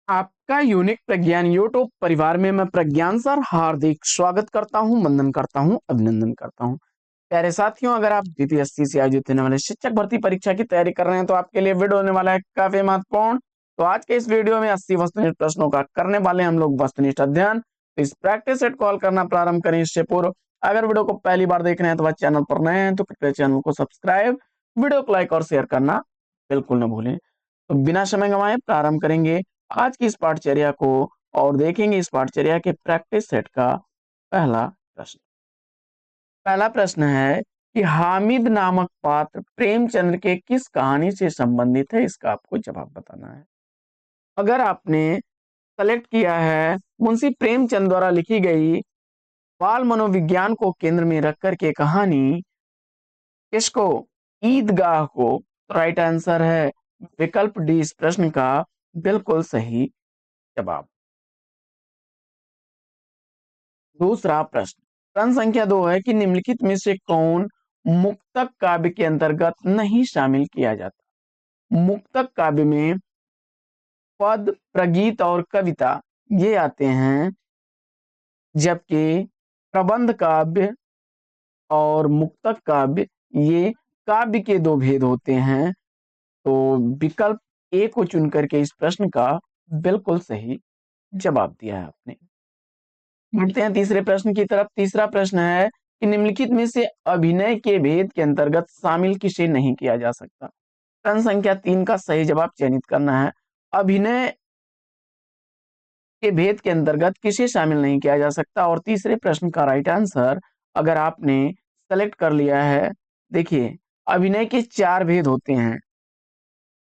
आपका यूनिक प्रज्ञान यूट्यूब परिवार में मैं प्रज्ञान सर हार्दिक स्वागत करता हूं, वंदन करता हूं, अभिनंदन करता हूं। प्यारे साथियों, अगर आप बीपीएससी से आयोजित होने वाले शिक्षक भर्ती परीक्षा की तैयारी कर रहे हैं तो आपके लिए वीडियो होने वाला है काफी महत्वपूर्ण। तो आज के इस वीडियो में 80 वस्तुनिष्ठ प्रश्नों का करने वाले हम लोग वस्तुनिष्ठ अध्ययन। तो इस प्रैक्टिस सेट कॉल करना प्रारंभ करें इससे पूर्व अगर वीडियो को पहली बार देख रहे हैं तो वह चैनल पर नए हैं तो कृपया चैनल को सब्सक्राइब, वीडियो को लाइक और शेयर करना बिल्कुल न भूलें। तो बिना समय गंवाए प्रारंभ करेंगे आज की इस पाठचर्या को और देखेंगे इस पाठचर्या के प्रैक्टिस सेट का पहला प्रश्न। पहला प्रश्न है कि हामिद नामक पात्र प्रेमचंद्र के किस कहानी से संबंधित है, इसका आपको जवाब बताना है। अगर आपने सेलेक्ट किया है मुंशी प्रेमचंद द्वारा लिखी गई बाल मनोविज्ञान को केंद्र में रखकर के कहानी किसको, ईदगाह को, तो राइट आंसर है विकल्प डी इस प्रश्न का बिल्कुल सही जवाब। दूसरा प्रश्न, प्रश्न संख्या 2 है कि निम्नलिखित में से कौन मुक्तक काव्य के अंतर्गत नहीं शामिल किया जाता। मुक्तक काव्य में पद, प्रगीत और कविता ये आते हैं, जबकि प्रबंध काव्य और मुक्तक काव्य ये काव्य के दो भेद होते हैं। तो विकल्प ए को चुन करके इस प्रश्न का बिल्कुल सही जवाब दिया है आपने। बढ़ते हैं तीसरे प्रश्न की तरफ। तीसरा प्रश्न है कि निम्नलिखित में से अभिनय के भेद के अंतर्गत शामिल किसे नहीं किया जा सकता। प्रश्न संख्या 3 का सही जवाब चयनित करना है। अभिनय के भेद के अंतर्गत किसे शामिल नहीं किया जा सकता और तीसरे प्रश्न का राइट आंसर अगर आपने सेलेक्ट कर लिया है, देखिए अभिनय के 4 भेद होते हैं।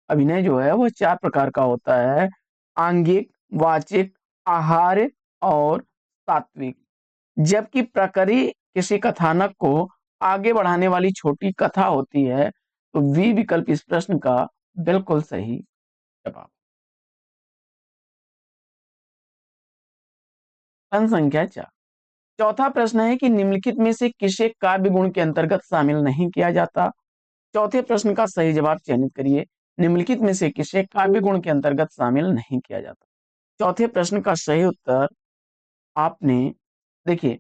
अभिनय जो है वो 4 प्रकार का होता है, आंगिक, वाचिक, आहार्य और सात्विक। जबकि प्रकरी किसी कथानक को आगे बढ़ाने वाली छोटी कथा होती है। तो वी विकल्प इस प्रश्न का बिल्कुल सही जवाब। प्रश्न संख्या 4, चौथा प्रश्न है कि निम्नलिखित में से किसे काव्य गुण के अंतर्गत शामिल नहीं किया जाता। चौथे प्रश्न का सही जवाब चयनित करिए। निम्नलिखित में से किसे काव्य गुण के अंतर्गत शामिल नहीं किया जाता। चौथे प्रश्न का सही उत्तर आपने, देखिए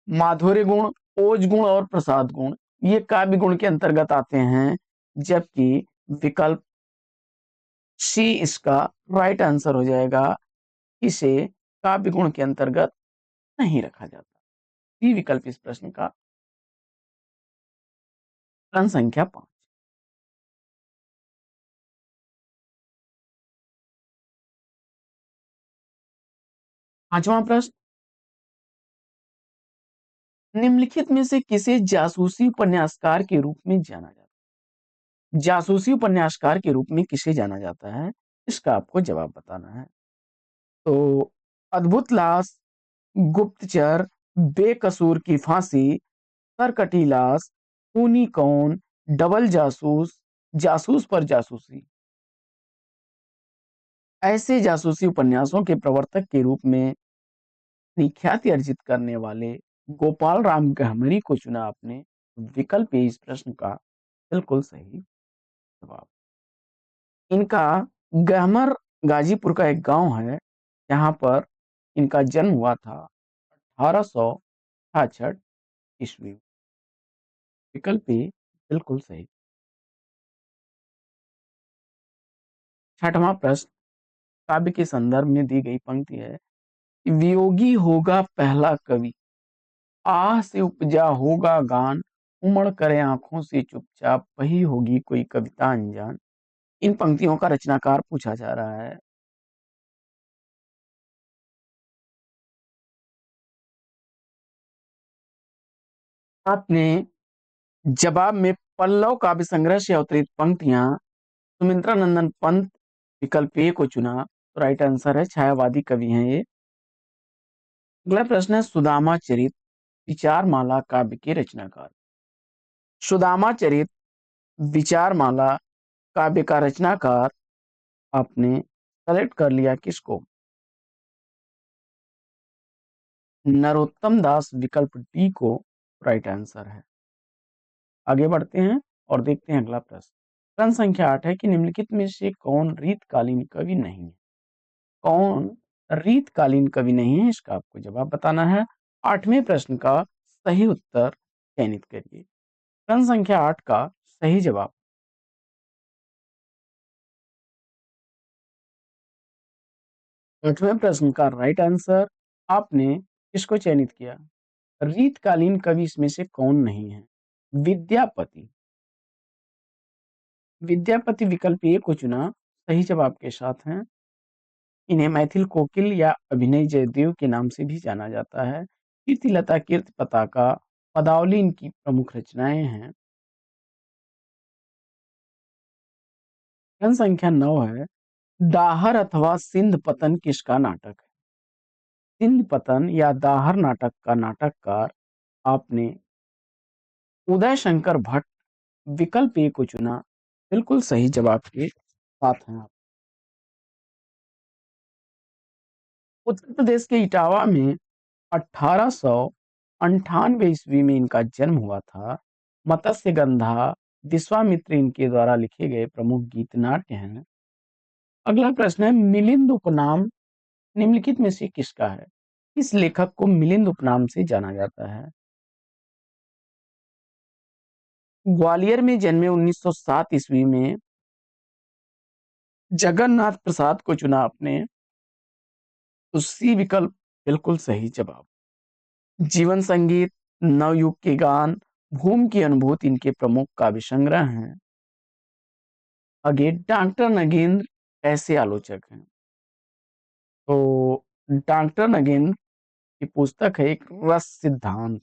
माधुर्य गुण, ओज गुण और प्रसाद गुण ये काव्य गुण के अंतर्गत आते हैं, जबकि विकल्प सी इसका राइट आंसर हो जाएगा। इसे काव्य गुण के अंतर्गत नहीं रखा जाता। सी विकल्प इस प्रश्न का प्रश्न संख्या 5। पांचवा प्रश्न, निम्नलिखित में से किसे जासूसी उपन्यासकार के रूप में जाना जाता है। जासूसी उपन्यासकार के रूप में किसे जाना जाता है, इसका आपको जवाब बताना है। तो अद्भुत लाश, गुप्तचर, बेकसूर की फांसी, सरकटी लाश, खूनी कौन, डबल जासूस, जासूस पर जासूसी। ऐसे जासूसी उपन्यासों के प्रवर्तक के रूप में अपनी ख्याति अर्जित करने वाले गोपाल राम गहमरी को चुना आपने। विकल्प ए इस प्रश्न का बिल्कुल सही जवाब। इनका गहमर गाजीपुर का एक गांव है, जहां पर इनका जन्म हुआ था 1866 ईस्वी। विकल्प ए बिल्कुल सही। छठवां प्रश्न काव्य के संदर्भ में दी गई पंक्ति है, वियोगी होगा पहला कवि, आह से उपजा होगा गान, उमड़ करे आंखों से चुपचाप वही होगी कोई कविता अनजान। इन पंक्तियों का रचनाकार पूछा जा रहा है। आपने जवाब में पल्लव काव्य संग्रह से अवतरित पंक्तियां सुमित्रा नंदन पंत विकल्प ए को चुना। तो राइट आंसर है, छायावादी कवि हैं ये। अगला प्रश्न है सुदामा चरित विचार माला काव्य के रचनाकार। सुदामा चरित विचार माला काव्य का रचनाकार आपने सेलेक्ट कर लिया किसको, नरोत्तम दास विकल्प डी को राइट आंसर है। आगे बढ़ते हैं और देखते हैं अगला प्रश्न। प्रश्न संख्या 8 है कि निम्नलिखित में से कौन रीतकालीन कवि नहीं है। कौन रीतकालीन कवि नहीं है, इसका आपको जवाब बताना है। 8वें प्रश्न का सही उत्तर चयनित करिए। प्रश्न संख्या 8 का सही जवाब 8वें प्रश्न का राइट आंसर आपने किसको चयनित किया? रीतकालीन कवि इसमें से कौन नहीं है? विद्यापति। विद्यापति विकल्प ए को चुना, सही जवाब के साथ हैं। इन्हें मैथिल कोकिल या अभिनय जयदेव के नाम से भी जाना जाता है। कीर्तिलता, कीर्ति पताका, पदावली इनकी प्रमुख रचनाएं हैं। प्रश्न संख्या 9 है, दाहर अथवा सिंध पतन किसका नाटक है? सिंध पतन या दाहर नाटक का नाटककार आपने उदय शंकर भट्ट विकल्प ए को चुना, बिल्कुल सही जवाब के साथ हैं आप। उत्तर प्रदेश के इटावा में 1898 ईस्वी में इनका जन्म हुआ था। मत्स्य गंधा, विश्वामित्र इनके द्वारा लिखे गए प्रमुख गीत नाट्य हैं। अगला प्रश्न है, मिलिंद उपनाम निम्नलिखित में से किसका है? किस लेखक को मिलिंद उपनाम से जाना जाता है? ग्वालियर में जन्मे 1907 ईस्वी में जगन्नाथ प्रसाद को चुना आपने, तो सी विकल्प बिल्कुल सही जवाब। जीवन संगीत, नवयुग के गान, भूमि की अनुभूति इनके प्रमुख काव्य संग्रह हैं। आगे डॉक्टर नगेंद्र ऐसे आलोचक हैं, तो डॉक्टर नगेंद्र की पुस्तक है एक रस सिद्धांत,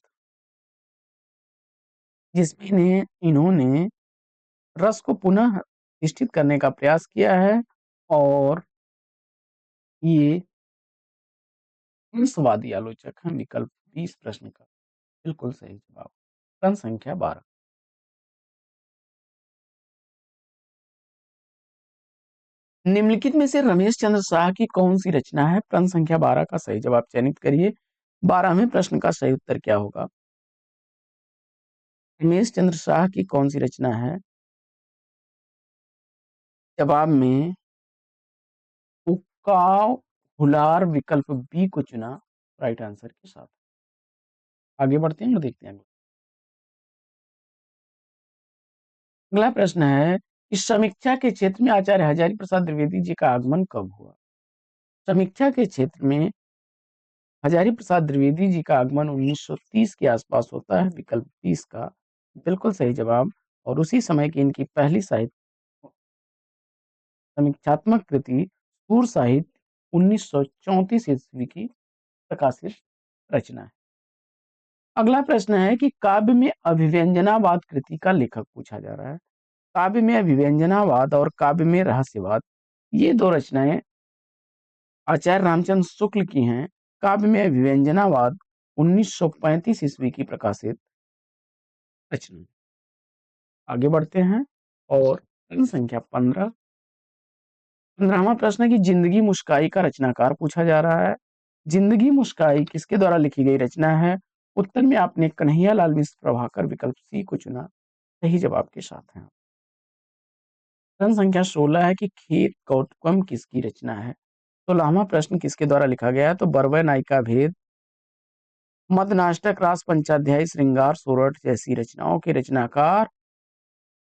जिसमें इन्होंने रस को पुनः निश्चित करने का प्रयास किया है और ये रसवादी आलोचक हैं। विकल्प 20 प्रश्न का बिल्कुल सही जवाब। प्रश्न संख्या 12, निम्नलिखित में से रमेश चंद्र शाह की कौन सी रचना है? प्रश्न संख्या 12 का सही जवाब चयनित करिए। 12वें प्रश्न का सही उत्तर क्या होगा? रमेश चंद्र शाह की कौन सी रचना है? जवाब में उक्काव हुलार विकल्प बी को चुना राइट आंसर के साथ। आगे बढ़ते हैं और देखते हैं। अगला प्रश्न है, इस समीक्षा के क्षेत्र में आचार्य हजारी प्रसाद द्विवेदी जी का आगमन कब हुआ? समीक्षा के क्षेत्र में हजारी प्रसाद द्विवेदी जी का आगमन 1930 के आसपास होता है, विकल्प 30 का बिल्कुल सही जवाब। और उसी समय की इनकी पहली साहित्य समीक्षात्मक कृति सूर साहित्य 1934 ईस्वी की प्रकाशित रचना है। अगला प्रश्न है कि काव्य में अभिव्यंजनावाद कृति का लेखक पूछा जा रहा है। काव्य में अभिव्यंजनावाद और काव्य में रहस्यवाद, ये दो रचनाएं आचार्य रामचंद्र शुक्ल की हैं। काव्य में अभिव्यंजनावाद 1935 ईस्वी की प्रकाशित रचना। आगे बढ़ते हैं और प्रश्न संख्या 15वां प्रश्न है कि जिंदगी मुस्काई का रचनाकार पूछा जा रहा है। जिंदगी मुस्काई किसके द्वारा लिखी गई रचना है? उत्तर में आपने कन्हैयालाल मिश्र प्रभाकर विकल्प सी को चुना, सही जवाब के साथ हैं। प्रश्न संख्या 16 है कि खेत कौतुकम किसकी रचना है? 16वां प्रश्न किसके द्वारा लिखा गया है? तो बरवै नायिका भेद, मदनाष्टक, रास पंचाध्यायी, श्रृंगार सोरठ जैसी रचनाओं के रचनाकार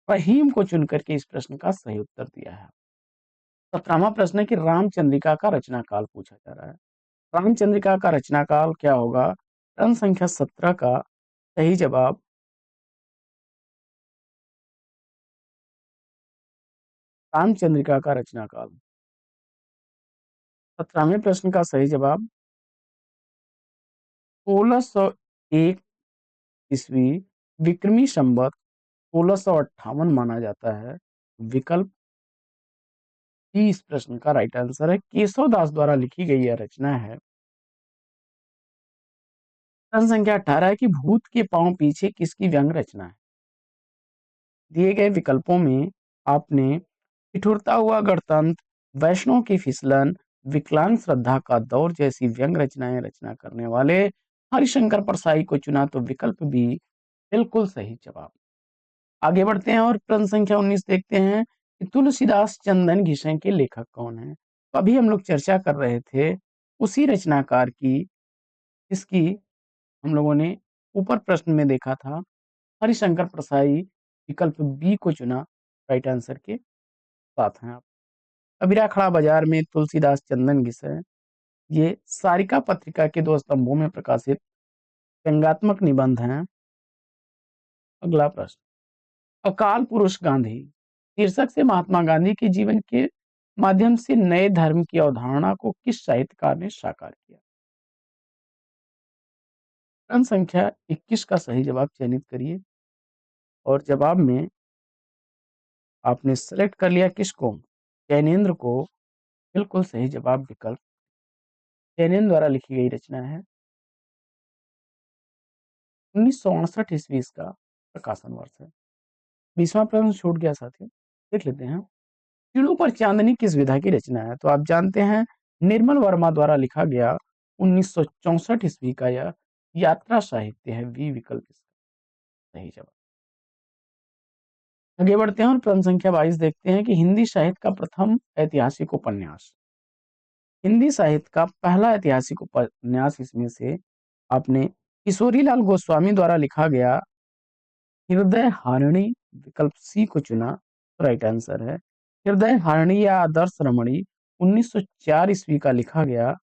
फहीम को चुनकर के इस प्रश्न का सही उत्तर दिया है। 17वां प्रश्न है कि रामचंद्रिका का रचनाकाल पूछा जा रहा है। रामचंद्रिका का रचनाकाल क्या होगा? प्रश्न संख्या 17 का सही जवाब रामचंद्रिका का रचनाकाल। 17वें प्रश्न का सही जवाब 1601 ईस्वी विक्रमी संवत 1658 माना जाता है। विकल्प 30 प्रश्न का राइट आंसर है। केशव दास द्वारा लिखी गई यह रचना है। प्रश्न संख्या 18 है कि भूत के पांव पीछे किसकी व्यंग रचना है? दिए गए विकल्पों में आपने ठिठुरता हुआ गणतंत्र, वैष्णव की फिसलन, विकलांग श्रद्धा का दौर जैसी व्यंग रचनाएं रचना करने वाले हरिशंकर परसाई को चुना, तो विकल्प भी बिल्कुल सही जवाब। आगे बढ़ते हैं और प्रश्न संख्या 19 देखते हैं कि तुलसीदास चंदन घिसें के लेखक कौन है? अभी हम लोग चर्चा कर रहे थे उसी रचनाकार की, जिसकी हम लोगों ने ऊपर प्रश्न में देखा था। हरिशंकर प्रसाई विकल्प बी को चुना राइट आंसर के साथ हैं आप। कबीरा खड़ा बाजार में तुलसीदास चंदन घिसे, ये सारिका पत्रिका के 2 स्तंभों में प्रकाशित व्यंग्यात्मक निबंध हैं। अगला प्रश्न, अकाल पुरुष गांधी शीर्षक से महात्मा गांधी के जीवन के माध्यम से नए धर्म की अवधारणा को किस साहित्यकार ने साकार किया? प्रश्न संख्या 21 का सही जवाब चयनित करिए और जवाब में आपने सेलेक्ट कर लिया किसको? जैनेन्द्र को। बिल्कुल सही जवाब विकल्प जैनेन्द्र द्वारा लिखी गई रचना है। 1968 ईस्वी इसका प्रकाशन वर्ष है। 20वां प्रश्न छूट गया साथी, देख लेते हैं। कीड़ों पर चांदनी किस विधा की रचना है? तो आप जानते हैं निर्मल वर्मा द्वारा लिखा गया 1964 ईस्वी का यह यात्रा साहित्य है। वी विकल्प इसका सही जवाब। आगे बढ़ते हैं और प्रश्न संख्या 22 देखते हैं कि हिंदी साहित्य का प्रथम ऐतिहासिक उपन्यास, हिंदी साहित्य का पहला ऐतिहासिक उपन्यास इसमें से आपने किशोरीलाल गोस्वामी द्वारा लिखा गया हृदय हारिणी विकल्प सी को चुना, राइट आंसर है। हृदय हारिणी या आदर्श रमणी 1904 ईस्वी का लिखा गया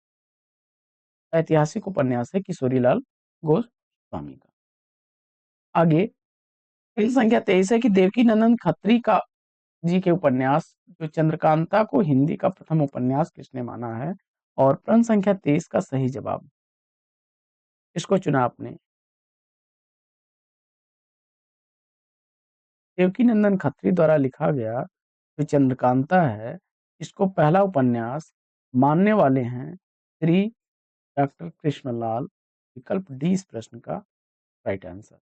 ऐतिहासिक उपन्यास है किशोरीलाल गोस्वामी का। आगे प्रश्न संख्या 23 है कि देवकी नंदन खत्री का जी के उपन्यास जो चंद्रकांता को हिंदी का प्रथम उपन्यास किसने माना है? और प्रश्न संख्या 23 का सही जवाब इसको चुना आपने। देवकी नंदन खत्री द्वारा लिखा गया जो चंद्रकांता है, इसको पहला उपन्यास मानने वाले हैं श्री डॉक्टर कृष्णलाल। विकल्प डी इस प्रश्न का राइट आंसर।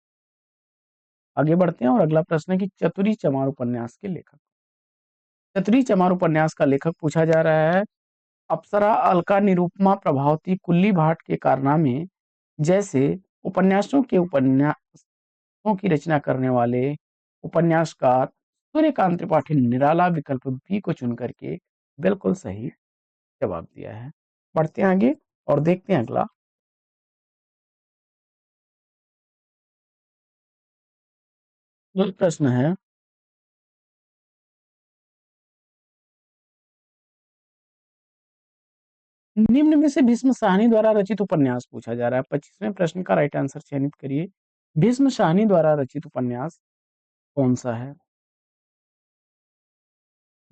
आगे बढ़ते हैं और अगला प्रश्न है कि चतुरी चमार उपन्यास के लेखक, चतुरी चमार उपन्यास का लेखक पूछा जा रहा है। अप्सरा, अलका, निरुपमा, प्रभावती, कुल्ली भाट के कारनामे जैसे उपन्यासों उपन्यासों की रचना करने वाले उपन्यासकार सूर्यकांत त्रिपाठी निराला विकल्प बी को चुन करके बिल्कुल सही जवाब दिया है। बढ़ते हैं आगे और देखते हैं अगला जो प्रश्न है। निम्न में से भीष्म साहनी द्वारा रचित उपन्यास पूछा जा रहा है। 25वें प्रश्न का राइट आंसर चयनित करिए। भीष्म साहनी द्वारा रचित उपन्यास कौन सा है?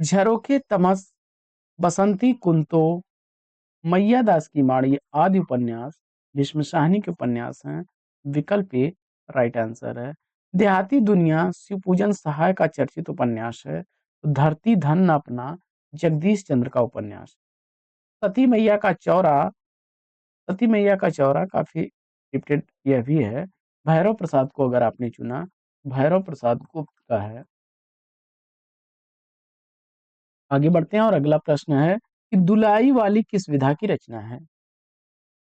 झरोखे तमस, बसंती कुंतो, मैया दास की माड़ी आदि उपन्यास भीष्म साहनी के उपन्यास हैं। विकल्प ए राइट आंसर है। देहाती दुनिया शिवपूजन सहाय का चर्चित उपन्यास है। धरती धन न अपना जगदीश चंद्र का उपन्यास। सती मैया का चौरा, सती मैया का चौरा काफी रिपीटेड यह भी है। भैरव प्रसाद को अगर आपने चुना, भैरव प्रसाद गुप्त का है। आगे बढ़ते हैं और अगला प्रश्न है कि दुलाई वाली किस विधा की रचना है?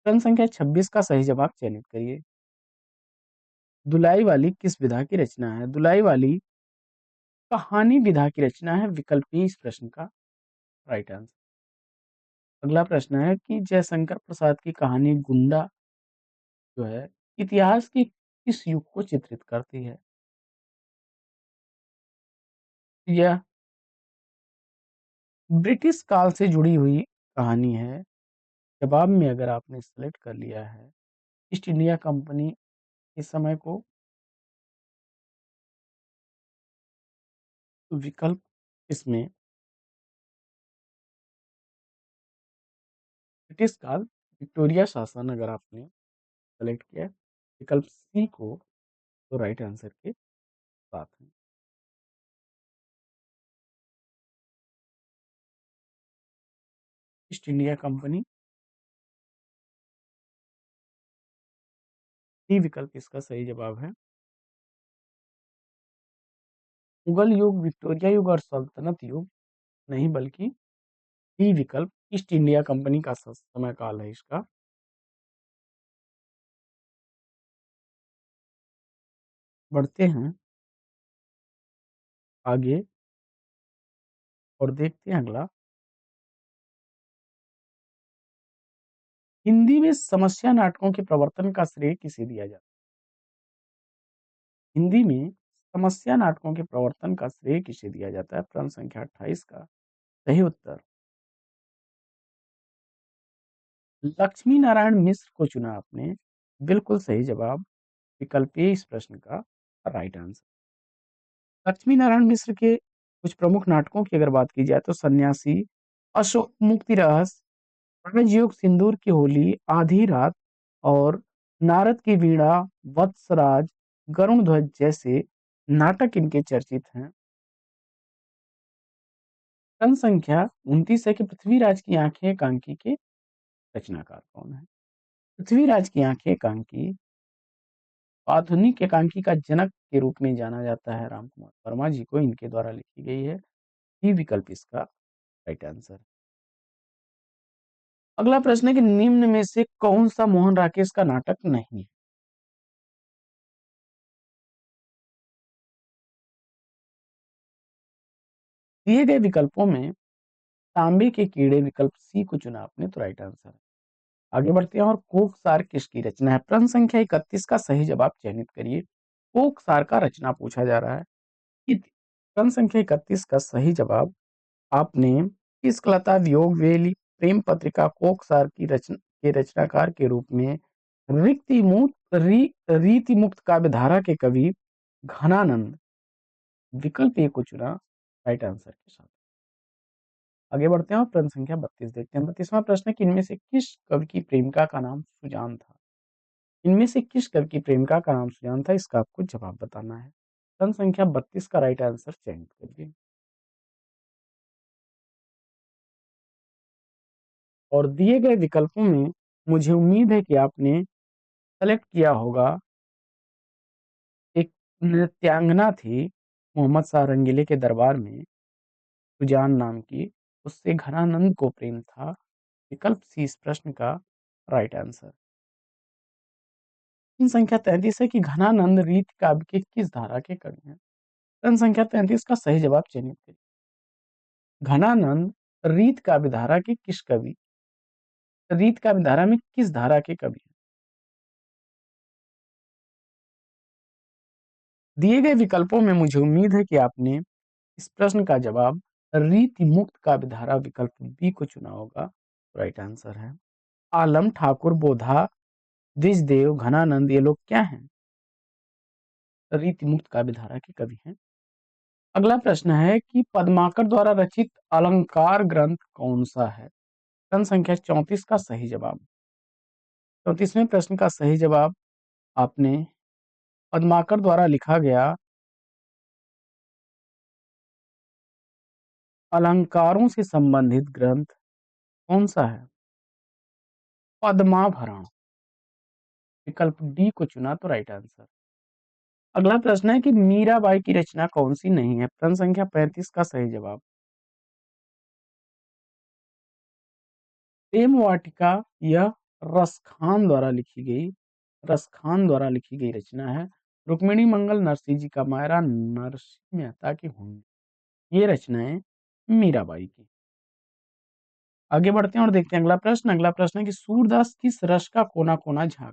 प्रश्न संख्या 26 का सही जवाब चयनित करिए। दुलाई वाली किस विधा की रचना है? दुलाई वाली कहानी विधा की रचना है। विकल्प बी इस प्रश्न का राइट आंसर। अगला प्रश्न है कि जयशंकर प्रसाद की कहानी गुंडा जो है इतिहास के किस युग को चित्रित करती है? यह ब्रिटिश काल से जुड़ी हुई कहानी है। जवाब में अगर आपने सेलेक्ट कर लिया है ईस्ट इंडिया कंपनी इस समय को, तो विकल्प इसमें ब्रिटिश काल विक्टोरिया शासन अगर आपने सेलेक्ट किया है, विकल्प सी को तो राइट आंसर के साथ है। ईस्ट इंडिया कंपनी डी विकल्प इसका सही जवाब है। मुगल युग, विक्टोरिया युग और सल्तनत युग नहीं बल्कि डी विकल्प ईस्ट इंडिया कंपनी का समय काल है इसका। बढ़ते हैं आगे और देखते हैं अगला हिंदी में समस्या नाटकों के प्रवर्तन का श्रेय किसे दिया जाता है? हिंदी में समस्या नाटकों के प्रवर्तन का श्रेय किसे दिया जाता है? प्रश्न संख्या 28 का सही उत्तर लक्ष्मी नारायण मिश्र को चुना आपने। बिल्कुल सही जवाब विकल्प ए इस प्रश्न का राइट आंसर। लक्ष्मी नारायण मिश्र के कुछ प्रमुख नाटकों की अगर बात की जाए तो सन्यासी, अशोक मुक्ति रहस्य, राजयोग, सिंदूर की होली, आधी रात और नारद की वीणा, वत्सराज, गरुण ध्वज जैसे नाटक इनके चर्चित हैं। प्रश्न संख्या 29 है कि पृथ्वीराज की आंखें एकांकी के रचनाकार कौन है? पृथ्वीराज की आंखें एकांकी आधुनिक एकांकी का जनक के रूप में जाना जाता है राम कुमार वर्मा जी को, इनके द्वारा लिखी गई है। ई विकल्प इसका राइट आंसर। अगला प्रश्न है कि निम्न में से कौन सा मोहन राकेश का नाटक नहीं है? दिए गए विकल्पों में तांबे के कीड़े विकल्प सी को चुना आपने तो राइट आंसर है। आगे बढ़ते हैं और कोकसार किसकी रचना है? प्रश्न संख्या 31 का सही जवाब चयनित करिए। कोकसार का रचना पूछा जा रहा है। प्रश्न संख्या 31 का सही जवाब आपने किसलता वियोग वेली प्रेम पत्रिका कोकसार की रचना के रचनाकार के रूप में रीति मुक्त काव्य धारा के कवि घनानंद विकल्प ए को चुना राइट आंसर के साथ। आगे बढ़ते हैं और प्रश्न संख्या 32 देखते हैं। 32वां प्रश्न है कि इनमें से किस कवि की प्रेमिका का नाम सुजान था? इनमें से किस कवि की प्रेमिका का नाम सुजान था? इसका आपको जवाब बताना है। प्रश्न संख्या 32 का राइट आंसर चयनित करिए और दिए गए विकल्पों में मुझे उम्मीद है कि आपने सेलेक्ट किया होगा। एक नृत्यांगना थी मोहम्मद शाह रंगीले के दरबार में, सुजान नाम की, उससे घनानंद को प्रेम था। विकल्प सी इस प्रश्न का राइट आंसर। प्रश्न संख्या 33 है कि घनानंद रीत काव्य के किस धारा के कवि हैं? प्रश्न संख्या 33 का सही जवाब चयनित करिए। घनानंद रीत काव्य धारा के किस कवि रीत काव्य धारा में किस धारा के कवि हैं? दिए गए विकल्पों में मुझे उम्मीद है कि आपने इस प्रश्न का जवाब रीति मुक्त काव्य धारा विकल्प बी को चुना होगा। राइट आंसर है। आलम ठाकुर बोधा द्विजदेव घनानंद ये लोग क्या हैं? रीति मुक्त काव्य धारा के कवि हैं। अगला प्रश्न है कि पद्माकर द्वारा रचित अलंकार ग्रंथ कौन सा है? प्रश्न संख्या 34 का सही जवाब। 34वें प्रश्न का सही जवाब आपने पद्माकर द्वारा लिखा गया अलंकारों से संबंधित ग्रंथ कौन सा है? पद्माभरण विकल्प डी को चुना तो राइट आंसर। अगला प्रश्न है कि मीराबाई की रचना कौन सी नहीं है? प्रश्न संख्या 35 का सही जवाब प्रेम वाटिका यह रसखान द्वारा लिखी गई रचना है। रुक्मिणी मंगल नरसिंह जी का मायरा नरसिंह मेहता की हुंडी ये रचनाएं मीराबाई की। आगे बढ़ते हैं और देखते हैं अगला प्रश्न है कि सूरदास किस रस का कोना कोना झांका?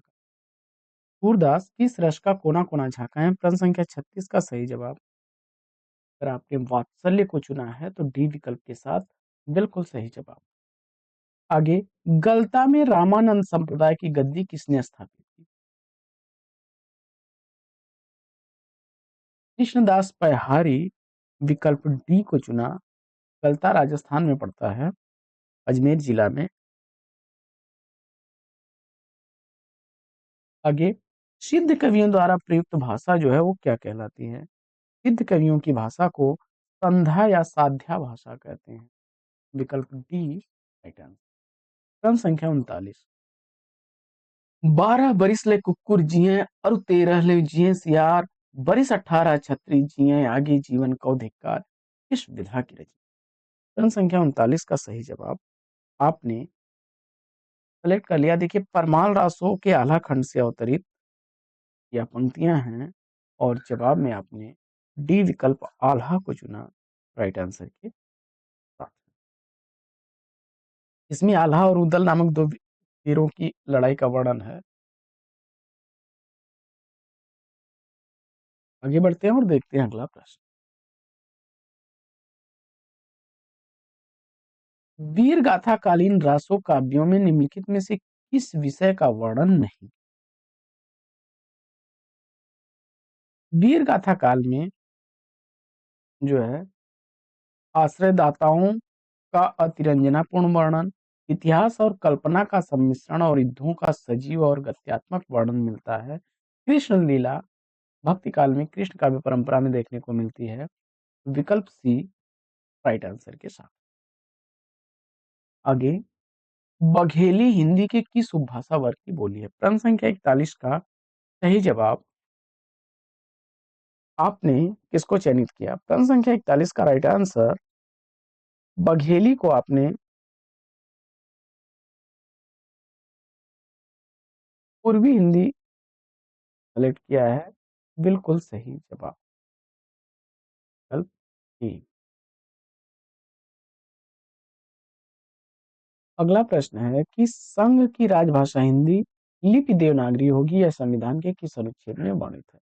सूरदास किस रस का कोना कोना झांका है? प्रश्न संख्या 36 का सही जवाब अगर आपने वात्सल्य को चुना है तो डी विकल्प के साथ बिल्कुल सही जवाब। आगे गलता में रामानंद संप्रदाय की गद्दी किसने स्थापित की? कृष्णदास पयहारी विकल्प डी को चुना। गलता राजस्थान में पड़ता है, अजमेर जिला में। आगे सिद्ध कवियों द्वारा प्रयुक्त भाषा जो है वो क्या कहलाती है? सिद्ध कवियों की भाषा को संध्या या साध्या भाषा कहते हैं। विकल्प डी राइट आंसर। क्रम संख्या 39 12 बरिस ले कुकुर जिए और 13 ले जिए सियार बरिस 18 छत्री जिए आगे जीवन को धिक्कार किस विधा की रचना? क्रम संख्या 39 का सही जवाब आपने सेलेक्ट कर लिया। देखिए परमाल रासो के आला खंड से अवतरित यह पंक्तियां हैं और जवाब में आपने डी विकल्प आल्हा को चुना राइट आंसर के साथ। इसमें आल्हा और उदल नामक दो वीरों की लड़ाई का वर्णन है। आगे बढ़ते हैं और देखते हैं अगला प्रश्न। वीर गाथा कालीन रासो काव्यों में निम्नलिखित में से किस विषय का वर्णन नहीं? वीर गाथा काल में जो है आश्रयदाताओं का अतिरंजनापूर्ण वर्णन, इतिहास और कल्पना का सम्मिश्रण और युद्धों का सजीव और गत्यात्मक वर्णन मिलता है। कृष्ण लीला भक्ति काल में कृष्ण काव्य परंपरा में देखने को मिलती है। विकल्प सी राइट आंसर के साथ। आगे, बघेली हिंदी के किस उपभाषा वर्ग की बोली है? प्रश्न संख्या 41 का सही जवाब आपने किसको चयनित किया? प्रश्न संख्या 41 का राइट आंसर बघेली को आपने पूर्वी हिंदी सेलेक्ट किया है। बिल्कुल सही जवाब विकल्प ए। अगला प्रश्न है कि संघ की राजभाषा हिंदी लिपि देवनागरी होगी या संविधान के किस अनुच्छेद में वर्णित है?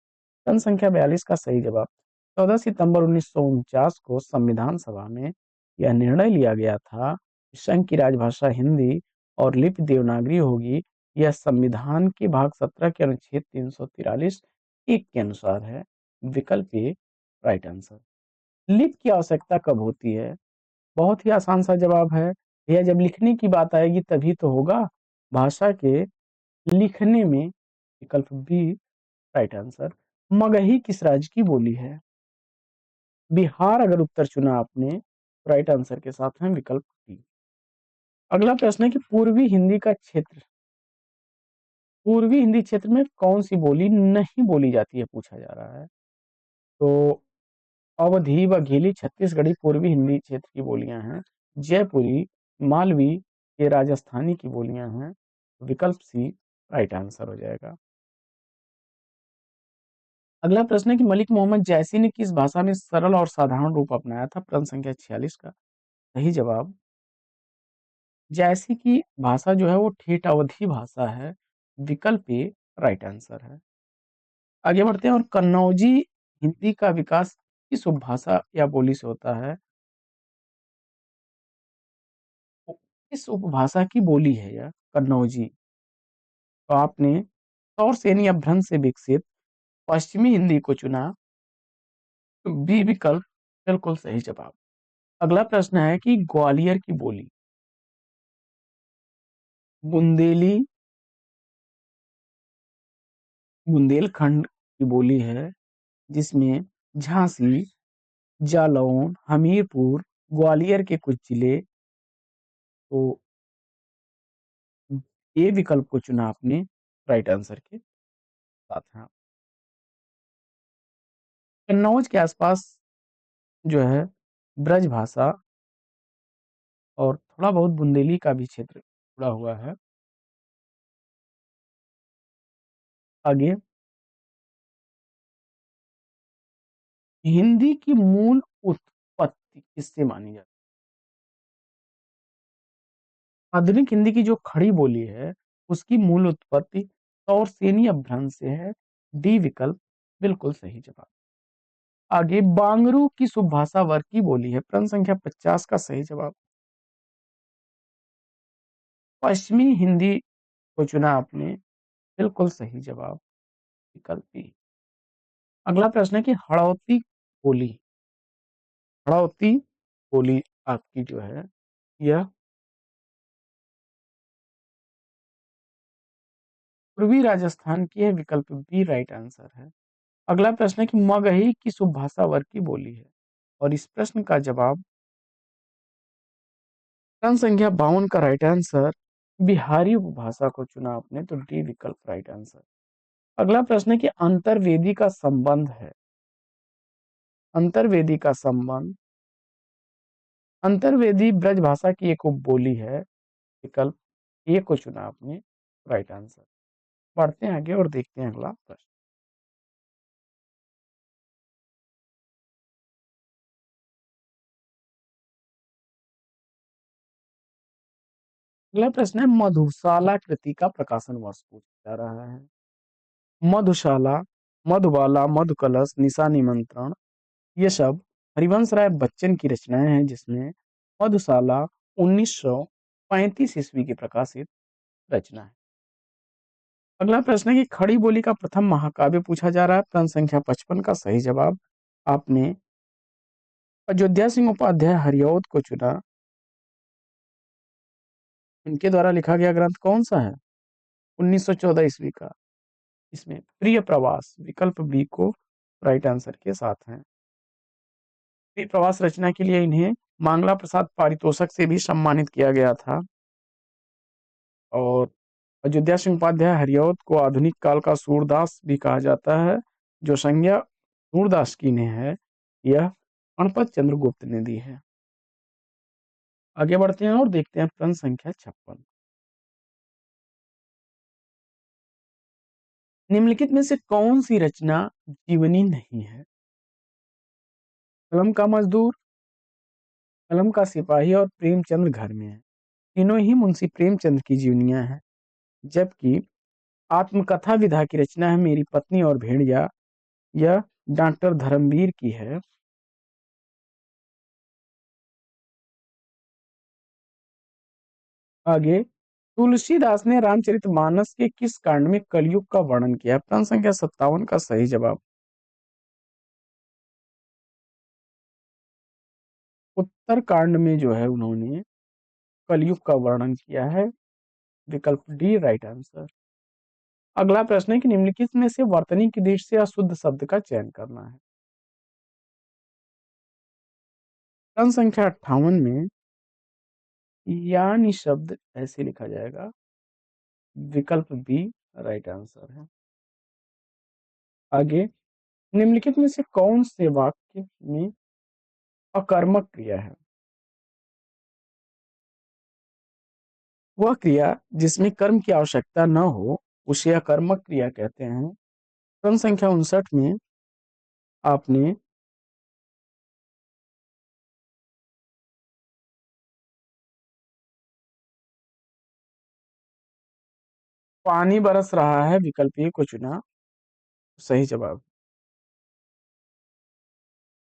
प्रश्न संख्या 42 का सही जवाब 14 सितंबर 1949 को संविधान सभा में यह निर्णय लिया गया था कि संघ की राजभाषा हिंदी और लिपि देवनागरी होगी। यह संविधान के भाग 17 के अनुच्छेद 343 एक के अनुसार है। विकल्प ए राइट आंसर। लिपि की आवश्यकता कब होती है? बहुत ही आसान सा जवाब है, यह जब लिखने की बात आएगी तभी तो होगा। भाषा के लिखने में। विकल्प बी राइट आंसर। मगही किस राज्य की बोली है? बिहार अगर उत्तर चुना आपने तो राइट आंसर के साथ है विकल्प डी। अगला प्रश्न है कि पूर्वी हिंदी क्षेत्र में कौन सी बोली नहीं बोली जाती है पूछा जा रहा है। तो अवधी बघेली छत्तीसगढ़ी पूर्वी हिंदी क्षेत्र की बोलियां हैं। जयपुरी मालवी ये राजस्थानी की बोलियां हैं। विकल्प सी राइट आंसर हो जाएगा। अगला प्रश्न है कि मलिक मोहम्मद जैसी ने किस भाषा में सरल और साधारण रूप अपनाया था? प्रश्न संख्या 46 का सही जवाब जैसी की भाषा जो है वो ठेठ अवधी भाषा है। विकल्प ए राइट आंसर है। आगे बढ़ते हैं और कन्नौजी हिंदी का विकास किस उपभाषा या बोली से होता है? किस उपभाषा की बोली है यह कन्नौजी? तो आपने तौरसेन या भ्रंश से विकसित पश्चिमी हिंदी को चुना। तो बी विकल्प बिल्कुल सही जवाब। अगला प्रश्न है कि ग्वालियर की बोली बुंदेली बुंदेलखंड की बोली है, जिसमें झांसी जालौन हमीरपुर ग्वालियर के कुछ जिले। तो ए विकल्प को चुना आपने राइट आंसर के साथ है। कन्नौज के आसपास जो है ब्रज भाषा और थोड़ा बहुत बुंदेली का भी क्षेत्र जुड़ा हुआ है। आगे, हिंदी की मूल उत्पत्ति किससे मानी जाती है? आधुनिक हिंदी की जो खड़ी बोली है उसकी मूल उत्पत्ति तौरसेनी अपभ्रंश से है। डी विकल्प बिल्कुल सही जवाब। आगे, बांगरू किस उपभाषा वर्ग की बोली है? प्रश्न संख्या 50 का सही जवाब पश्चिमी हिंदी को चुना आपने। बिल्कुल सही जवाब विकल्प बी। अगला प्रश्न है कि हड़ौती बोली आपकी जो है यह पूर्वी राजस्थान की है। विकल्प बी राइट आंसर है। अगला प्रश्न है कि मगही किस उपभाषा वर्ग की बोली है? और इस प्रश्न का जवाब प्रश्न संख्या 52 का राइट आंसर बिहारी उपभाषा को चुना आपने। तो डी विकल्प राइट आंसर। अगला प्रश्न है कि अंतर्वेदी का संबंध अंतर्वेदी ब्रज भाषा की एक उपबोली है। विकल्प ए को चुना आपने राइट आंसर। बढ़ते हैं आगे और देखते हैं अगला प्रश्न। अगला प्रश्न है, मधुशाला कृति का प्रकाशन वर्ष पूछा जा रहा है। मधुशाला, मधुबाला, मधुकलश, निशा निमंत्रण, ये सब हरिवंश राय बच्चन की रचनाएं हैं, जिसमें मधुशाला 1935 ईस्वी की प्रकाशित रचना है। अगला प्रश्न है कि खड़ी बोली का प्रथम महाकाव्य पूछा जा रहा है। प्रश्न संख्या 55 का सही जवाब आपने अयोध्या सिंह उपाध्याय हरिऔध को चुना। इनके द्वारा लिखा गया ग्रंथ कौन सा है? 1914 ईस्वी का। इसमें प्रिय प्रवास विकल्प बी को राइट आंसर के साथ है। प्रिय प्रवास रचना के लिए इन्हें मांगला प्रसाद पारितोषक से भी सम्मानित किया गया था। और अयोध्या सिंह उपाध्याय हरिऔध को आधुनिक काल का सूरदास भी कहा जाता है। जो संज्ञा सूरदास की ने है, यह गणपत चंद्र गुप्त ने दी है। आगे बढ़ते हैं और देखते हैं प्रश्न संख्या 56। निम्नलिखित में से कौन सी रचना जीवनी नहीं है? कलम का मजदूर, कलम का सिपाही और प्रेमचंद्र घर में है। तीनों ही मुंशी प्रेमचंद्र की जीवनियां हैं। जबकि आत्मकथा विधा की रचना है मेरी पत्नी और भेड़िया, यह डॉक्टर धर्मवीर की है। आगे, तुलसीदास ने रामचरितमानस के किस कांड में कलयुग का वर्णन किया? प्रश्न संख्या 57 का सही जवाब उत्तर कांड में जो है उन्होंने कलयुग का वर्णन किया है। विकल्प डी राइट आंसर। अगला प्रश्न है कि निम्नलिखित में से वर्तनी की दृष्टि से अशुद्ध शब्द का चयन करना है। प्रश्न संख्या 58 में यानी शब्द ऐसे लिखा जाएगा। विकल्प बी राइट आंसर है। आगे, निम्नलिखित में से कौन से वाक्य में अकर्मक क्रिया है? वह क्रिया जिसमें कर्म की आवश्यकता न हो उसे अकर्मक क्रिया कहते हैं। प्रश्न संख्या 59 में आपने पानी बरस रहा है विकल्प ए को चुना। सही जवाब।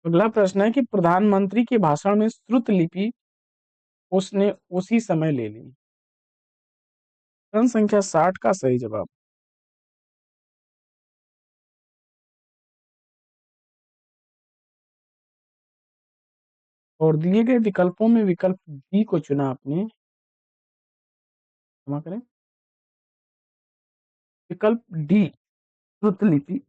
अगला प्रश्न है कि प्रधानमंत्री के भाषण में श्रुत लिपि उसने उसी समय ले ली। प्रश्न संख्या 60 का सही जवाब। और दिए गए विकल्पों में विकल्प बी को चुना आपने। क्षमा करें, विकल्प डी श्रुत लिपि।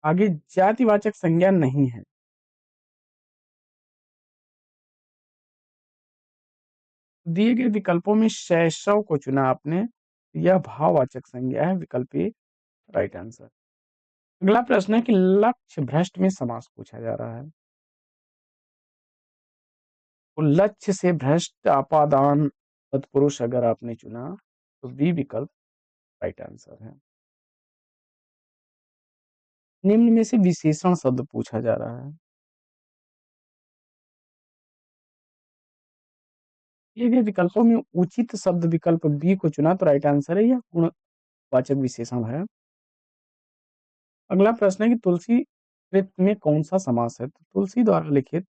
आगे, जातिवाचक संज्ञा नहीं है। दिए गए विकल्पों में शैशव को चुना आपने। यह भाववाचक संज्ञा है। विकल्प ए राइट आंसर। अगला प्रश्न है कि लक्ष्य भ्रष्ट में समास पूछा जा रहा है। तो लक्ष्य से भ्रष्ट अपादान तत्पुरुष अगर आपने चुना तो बी विकल्प राइट आंसर है। निम्न में से विशेषण शब्द पूछा जा रहा है। दिए गए विकल्पों में उचित शब्द विकल्प बी को चुना तो राइट आंसर है। यह गुणवाचक विशेषण है। अगला प्रश्न है कि तुलसी कृत में कौन सा समास है? तो तुलसी द्वारा लिखित।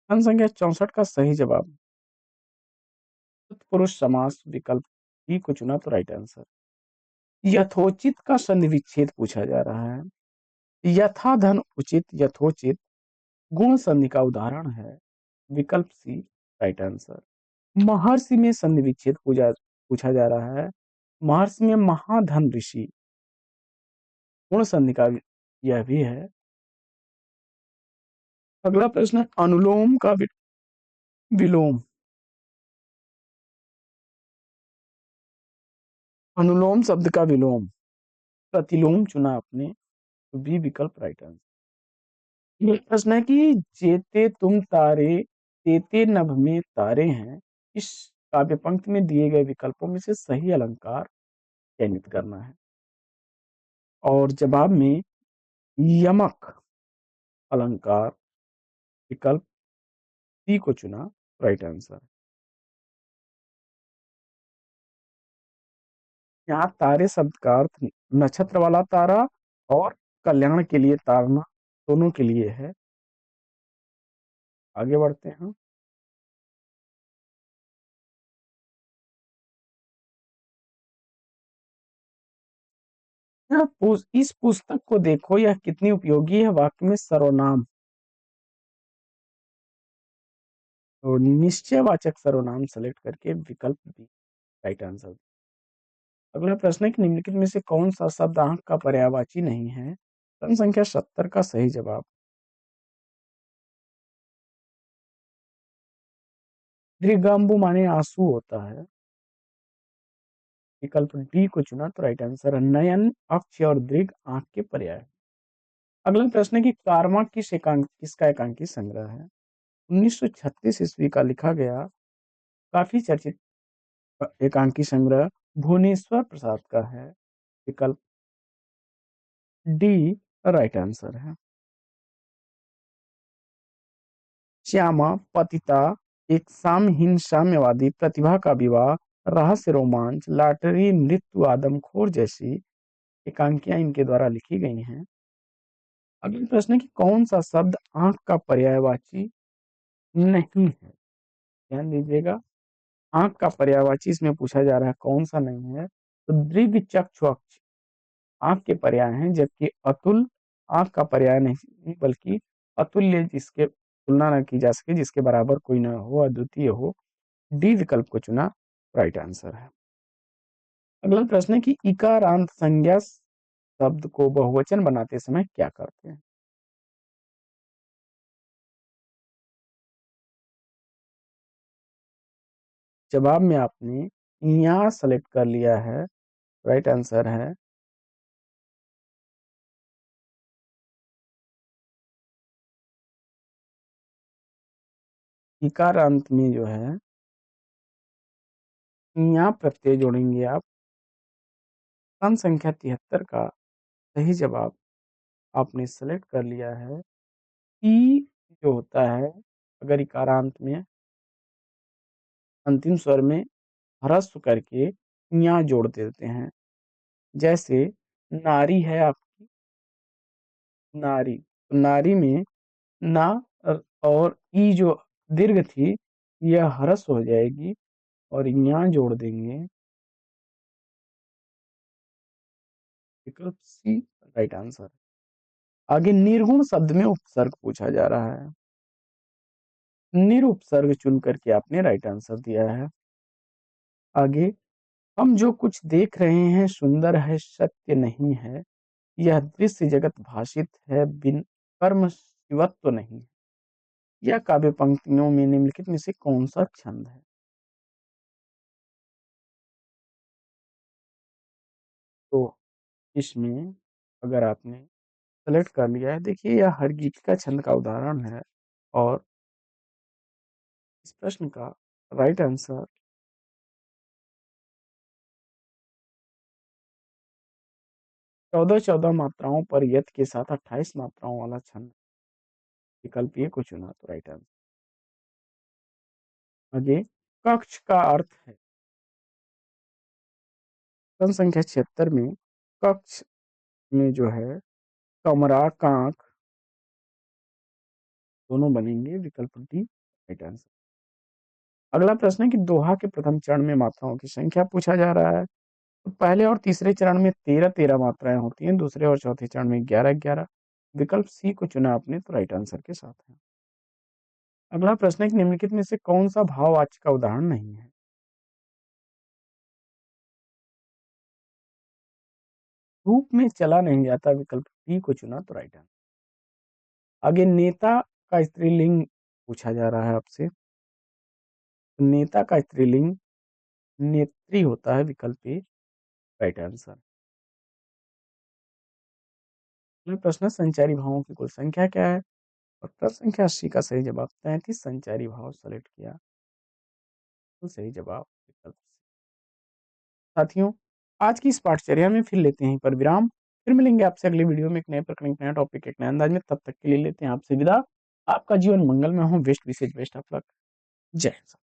प्रश्न संख्या 64 का सही जवाब तत्पुरुष समास विकल्प बी को चुना तो राइट आंसर। यथोचित का संधि विच्छेद पूछा जा रहा है। यथा धन उचित यथोचित गुण संधि का उदाहरण है। विकल्प सी राइट आंसर। महर्षि में संधि विच्छेद पूछा जा रहा है। महर्षि में महाधन ऋषि गुण संधि का यह भी है। अगला प्रश्न है अनुलोम का विलोम। अनुलोम शब्द का विलोम प्रतिलोम चुना आपने तो बी विकल्प राइट आंसर। ये प्रश्न है कि जेते तुम तारे तेते नभ में तारे हैं, इस काव्य पंक्ति में दिए गए विकल्पों में से सही अलंकार चयनित करना है। और जवाब में यमक अलंकार। विकल्प सी को चुना, राइट आंसर। यहाँ तारे शब्द का अर्थ नक्षत्र वाला तारा और कल्याण के लिए तारना, दोनों के लिए है। आगे बढ़ते हैं। इस पुस्तक को देखो, यह कितनी उपयोगी है, वाक्य में सर्वनाम और निश्चयवाचक सर्वनाम सेलेक्ट करके विकल्प बी राइट आंसर। अगला प्रश्न है कि निम्नलिखित में से कौन सा शब्द आंख का पर्यायवाची नहीं है? प्रश्न संख्या 70 का सही जवाब दृगंबु माने आंसू होता है। विकल्प डी को चुना तो राइट आंसर है। नयन, अक्ष और दृग आंख के पर्याय। अगला प्रश्न है कि कारवा किसका एकांकी संग्रह है? 1936 ईस्वी का लिखा गया काफी चर्चित एकांकी संग्रह भुवनेश्वर प्रसाद का है। विकल्प डी राइट आंसर है। श्यामा पतिता, एक सामहीन साम्यवादी, प्रतिभा का विवाह, रहस्य रोमांच, लॉटरी, मृत्यु, आदमखोर जैसी एकांकियां इनके द्वारा लिखी गई हैं। अगला प्रश्न है कि कौन सा शब्द आंख का पर्यायवाची नहीं है? ध्यान दीजिएगा, आंख का पर्यायवाची इसमें पूछा जा रहा है, कौन सा नहीं है? तो दृग चक्षु अक्ष आंख के पर्याय हैं, जबकि अतुल आंख का पर्याय नहीं बल्कि अतुल्य, जिसके तुलना न की जा सके, जिसके बराबर कोई न हो, अद्वितीय हो। डी विकल्प को चुना, राइट आंसर है। अगला प्रश्न है कि इकारांत संज्ञा शब्द को बहुवचन बनाते समय क्या करते हैं? जवाब में आपने यहाँ सेलेक्ट कर लिया है, राइट आंसर है। इकारांत में जो है यहाँ प्रत्यय जोड़ेंगे आप। प्रश्न संख्या 73 का सही जवाब आपने सेलेक्ट कर लिया है। ई जो होता है, अगर इकारांत में अंतिम स्वर में ह्रस्व करके यहाँ जोड़ देते हैं, जैसे नारी है आपकी, नारी, नारी में ना और ई जो दीर्घ थी यह ह्रस्व हो जाएगी और यहाँ जोड़ देंगे, विकल्प सी राइट आंसर। आगे निर्गुण शब्द में उपसर्ग पूछा जा रहा है। निरुपसर्ग चुन करके आपने राइट आंसर दिया है। आगे, हम जो कुछ देख रहे हैं सुंदर है, सत्य नहीं है, यह दृश्य जगत भाषित है, बिन कर्म शिवत्व नहीं। यह काव्य पंक्तियों में निम्नलिखित में से कौन सा छंद है? तो इसमें अगर आपने सेलेक्ट कर लिया है, देखिए यह हरगीतिका छंद का उदाहरण है और इस प्रश्न का राइट आंसर 14-14 मात्राओं पर यथ के साथ 28 मात्राओं वाला छंद। विकल्प ए को चुना तो राइट आंसर। आगे, कक्ष का अर्थ है, प्रश्न संख्या 76 में कक्ष में जो है कमरा, कांख दोनों बनेंगे, विकल्प डी राइट आंसर। अगला प्रश्न है कि दोहा के प्रथम चरण में मात्राओं की संख्या पूछा जा रहा है। तो पहले और तीसरे चरण में 13-13 मात्राएं होती हैं, दूसरे और चौथे चरण में 11-11। विकल्प सी को चुना आपने तो राइट आंसर के साथ है। अगला प्रश्न है कि निम्नलिखित में से कौन सा भाववाच्य का उदाहरण नहीं है? धूप में चला नहीं जाता, विकल्प डी को चुना तो राइट आंसर। आगे, नेता का स्त्रीलिंग पूछा जा रहा है आपसे। नेता का स्त्रीलिंग नेत्री होता है, विकल्प ए राइट आंसर। अगला प्रश्न है संचारी भावों की कुल संख्या क्या है? और प्रश्न संख्या 80 का सही जवाब 33 संचारी भाव सेलेक्ट किया तो सही जवाब विकल्प सी। साथियों, आज की इस पाठचर्या में फिर लेते हैं पर विराम। फिर मिलेंगे आपसे अगली वीडियो में एक नए प्रकरण, एक नया टॉपिक, एक नए अंदाज में। तब तक के लिए लेते हैं आपसे विदा। आपका जीवन मंगलमय हो। बेस्ट विशेष, बेस्ट ऑफ लक। जय हिंद।